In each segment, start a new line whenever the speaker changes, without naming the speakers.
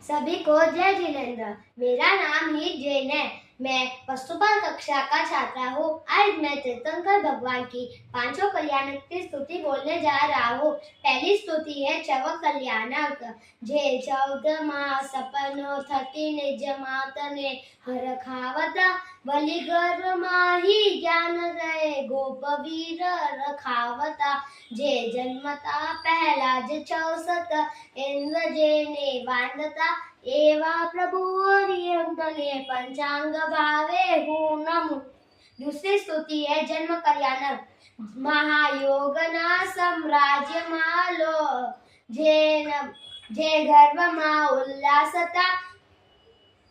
सभी को जय जिनेन्द्र। मेरा नाम ही जैन है। मैं पशुपाल कक्षा का छात्रा हूँ। आज मैं तीर्थंकर भगवान की पांचों कल्याणक की स्तुति बोलने जा रहा हूँ। पहली स्तुति है चव कल्याणक। जे 14 मास सपनो थती निज मातने हर खावता बलि गर्भ माही ज्ञान रहे गोप वीर रखावता। जे जन्मता पहला ज 64 इंद्र जेने वांदता एवा प्रभु हरियंतने पंचांग भावे हूँ नमो। दूसरी स्तुति है जन्म कल्याणक। महायोगना साम्राज्य मालो जे गर्भ मा उल्लासता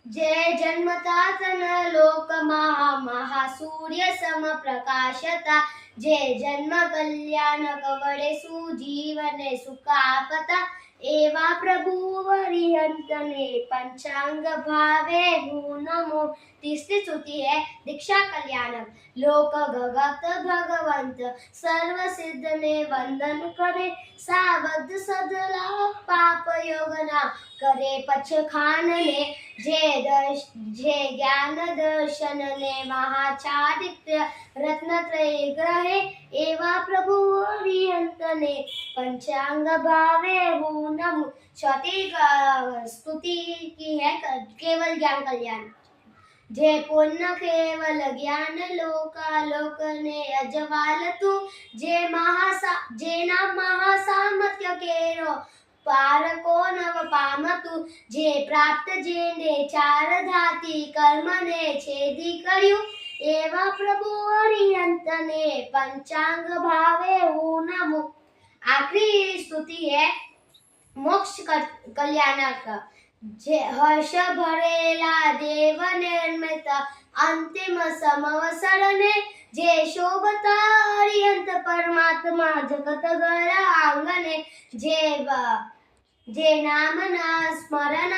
जय जन्मता तन लोक महासूर्य सम प्रकाशता जय जन्म कल्याणक वडे सुजीवने सुखापता एवा प्रभु वरियंतने पंचांग भावे हूँ नमो। तीसरी स्तुति है दीक्षा कल्याणक। लोक गगत भगवंत सर्व सिद्ध ने वंदन करे सावध सदला पाप योगना करे पछखान ने जे ज्ञान दर्शन ने महाचारित्र रत्नत्रय ग्रहे एवा प्रभु हरियंतने पंचांग भावे हूँ नमो। चौथी स्तुति की है केवल ज्ञान कल्याण। जे पूर्ण केवल ज्ञान लोकालोक ने अजवाल तू जेना महासामर्थ्य केरो पार को नव पामतु जे प्राप्त जेने चार धाती कर्म ने छेदी कर्यु एवा प्रभु हरियंतने पंचांग भावे हूँ नमो। आखिरी स्तुति है मोक्ष कल्याणक। जे हर्ष भरेला देव निर्मित अंतिम समवसर ने जे शोभता हरियंत परमात्मा जगत घर आंगने जे नाम ना स्मरण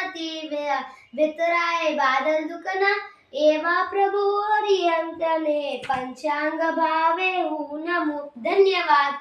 वितराय बादल दुखना एवा प्रभु हरियंतने पंचांग भावे हूँ नमो। धन्यवाद।